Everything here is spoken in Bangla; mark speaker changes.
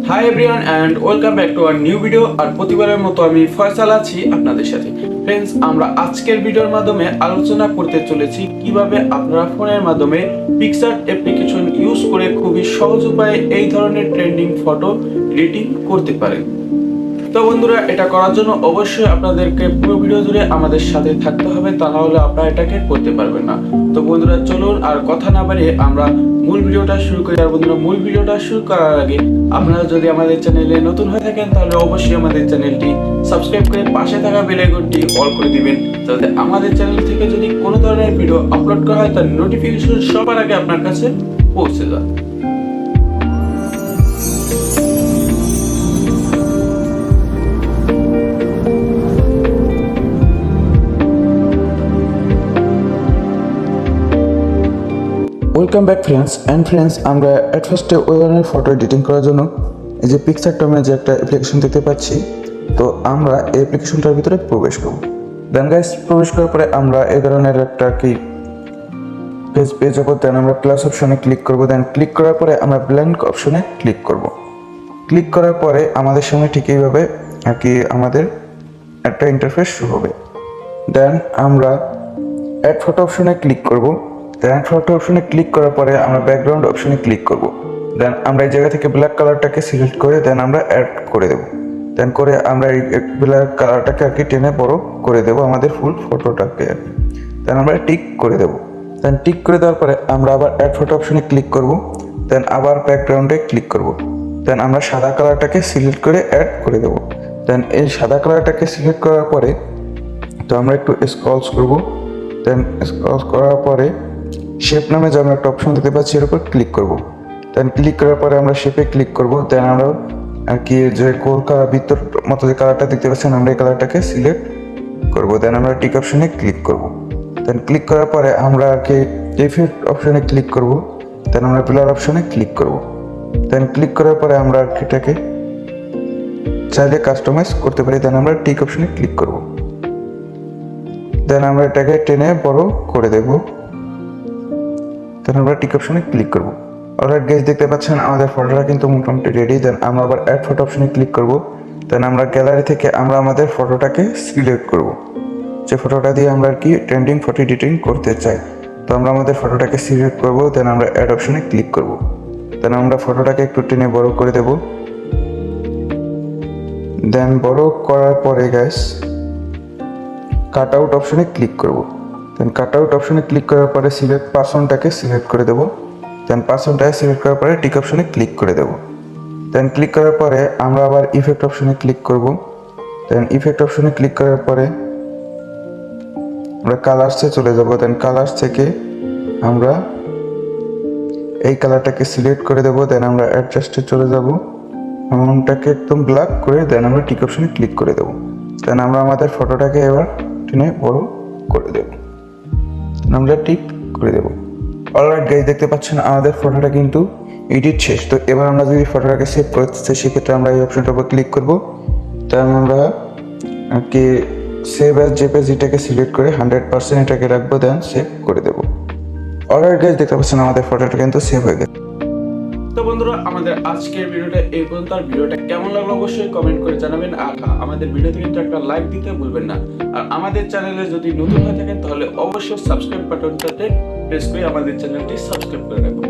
Speaker 1: High everyone and welcome back to our new video. আর প্রতিবারের মতো আমি ফয়সাল আছি আপনাদের সাথে। ফ্রেন্ডস, আমরা আজকের ভিডিওর মাধ্যমে আলোচনা করতে চলেছি কিভাবে আপনারা ফোনের মাধ্যমে পিক্সার্ট অ্যাপ্লিকেশন ইউজ করে খুবই সহজ উপায়ে এই ধরনের ট্রেন্ডিং ফটো এডিটিং করতে পারেন। তো বন্ধুরা, এটা করার জন্য অবশ্যই আপনাদেরকে পুরো ভিডিও জুড়ে আমাদের সাথে থাকতে হবে, তা নাহলে আপনারা এটাকে করতে পারবেন না। তো বন্ধুরা, চলুন আর কথা না বাড়িয়ে আমরা মূল ভিডিওটা শুরু করি। আর বন্ধুরা, মূল ভিডিওটা শুরু করার আগে আপনারা যদি আমাদের চ্যানেলে নতুন হয়ে থাকেন তাহলে অবশ্যই আমাদের চ্যানেলটি সাবস্ক্রাইব করে পাশে থাকা বেল আইকনটি অল করে দিবেন, যাতে আমাদের চ্যানেল থেকে যদি কোনো ধরনের ভিডিও আপলোড করা হয় তার নোটিফিকেশন সবার আগে আপনার কাছে পৌঁছে যায়। ওয়েলকাম ব্যাক ফ্রেন্ডস, আমরা এট ফার্স্টে ওই ধরনের ফটো এডিটিং করার জন্য এই যে পিক্সার্ট নামে যে একটা অ্যাপ্লিকেশন দেখতে পাচ্ছি, তো আমরা এই অ্যাপ্লিকেশনটার ভিতরে প্রবেশ করব। দেন গাইস, প্রবেশ করার পরে আমরা এই ধরনের একটা পেজ ওপর দেন আমরা প্লাস অপশনে ক্লিক করব। দেন ক্লিক করার পরে আমরা ব্ল্যাঙ্ক অপশনে ক্লিক করব। ক্লিক করার পরে আমাদের সামনে ঠিক এইভাবে আমাদের একটা ইন্টারফেস শুরু হবে। দেন আমরা অ্যাড ফটো অপশনে ক্লিক করব। দেন ফটো অপশনে ক্লিক করার পরে আমরা ব্যাকগ্রাউন্ড অপশনে ক্লিক করব। দেন আমরা এই জায়গা থেকে ব্ল্যাক কালারটাকে সিলেক্ট করে দেন আমরা অ্যাড করে দেব। দেন করে আমরা এই ব্ল্যাক কালারটাকে টেনে বড় করে দেব আমাদের ফুল ফটোটাকে। দেন আমরা টিক করে দেব। দেন টিক করে দেওয়ার পরে আমরা আবার অ্যাড ফটো অপশনে ক্লিক করব। দেন আবার ব্যাকগ্রাউন্ডে ক্লিক করব। দেন আমরা সাদা কালারটাকে সিলেক্ট করে অ্যাড করে দেব। দেন এই সাদা কালারটাকে সিলেক্ট করার পরে তো আমরা একটু স্ক্রলস করব। দেন স্ক্রল করার পরে শেপ নামে যে আমরা একটা অপশন দেখতে পাচ্ছি এর উপর ক্লিক করব। দেন ক্লিক করার পরে আমরা শেপে ক্লিক করব। দেন আমরা যে গোল কালার বৃত্তর মতো যে কালারটা দেখতে পাচ্ছেন আমরা এই কালারটাকে সিলেক্ট করব। দেন আমরা টিক অপশনে ক্লিক করব। দেন ক্লিক করার পরে আমরা ইফেক্ট অপশনে ক্লিক করব। দেন আমরা ব্লার অপশনে ক্লিক করব। দেন ক্লিক করার পরে আমরা এটাকে চাইলে কাস্টমাইজ করতে পারি। দেন আমরা টিক অপশনে ক্লিক করব। দেন আমরা এটাকে টেনে বড় করে দেব। দেন আমরা টিক অপশনে ক্লিক করব। অলরাইট গাইস, দেখতে পাচ্ছেন আমাদের ফটোটা কিন্তু মোটামুটি রেডি। দেন আমরা আবার অ্যাড ফটো অপশনে ক্লিক করব। দেন আমরা গ্যালারি থেকে আমরা আমাদের ফটোটাকে সিলেক্ট করব, যে ফটোটা দিয়ে আমরা ট্রেন্ডিং ফটো এডিটিং করতে চাই। তো আমরা আমাদের ফটোটাকে সিলেক্ট করব। দেন আমরা অ্যাড অপশনে ক্লিক করব। দেন আমরা ফটোটাকে একটু টেনে বড় করে দেব। দেন বড় করার পরে গাইস কাট আউট অপশনে ক্লিক করব। দেন কাট আউট অপশনে ক্লিক করার পরে সিলেক্ট পার্সনটাকে সিলেক্ট করে দেব। দেন পার্সনটাকে সিলেক্ট করার পরে টিক অপশনে ক্লিক করে দেব। দেন ক্লিক করার পরে আমরা আবার ইফেক্ট অপশনে ক্লিক করব। দেন ইফেক্ট অপশনে ক্লিক করার পরে আমরা কালার্সে চলে যাব। দেন কালার্স থেকে আমরা এই কালারটাকে সিলেক্ট করে দেব। দেন আমরা অ্যাডজাস্টে চলে যাব, অ্যামাউন্টটাকে একদম ব্ল্যাক করে দেন আমরা টিক অপশনে ক্লিক করে দেব। দেন আমরা আমাদের ফটোটাকে এবার টেনে বড় করে দেব। আমরা টিক করে দেব। অলরাইট গাইস, দেখতে পাচ্ছেন আমাদের ফটোটা কিন্তু এডিট শেষ। তো এবার আমরা যদি ফটোটাকে সেভ করতে চাই সেক্ষেত্রে আমরা এই অপশনটার উপর ক্লিক করব। তার আমরা সেভ অ্যাজ জেপিজি এটাকে সিলেক্ট করে 100% এটাকে রাখবো। দেন সেভ করে দেব। অলরাইট গাইস, দেখতে পাচ্ছেন আমাদের ফটোটা কিন্তু সেভ হয়ে গেছে। তো বন্ধুরা, আমাদের আজকের ভিডিওটা এই পর্যন্ত। আর ভিডিওটা কেমন লাগলো অবশ্যই কমেন্ট করে জানাবেন। আর আমাদের ভিডিওতে কিন্তু একটা লাইক দিতে ভুলবেন না। আর আমাদের চ্যানেলে যদি নতুন হয়ে থাকেন তাহলে অবশ্যই সাবস্ক্রাইব বাটনটাতে প্রেস করে আমাদের চ্যানেলটি সাবস্ক্রাইব করে রাখুন।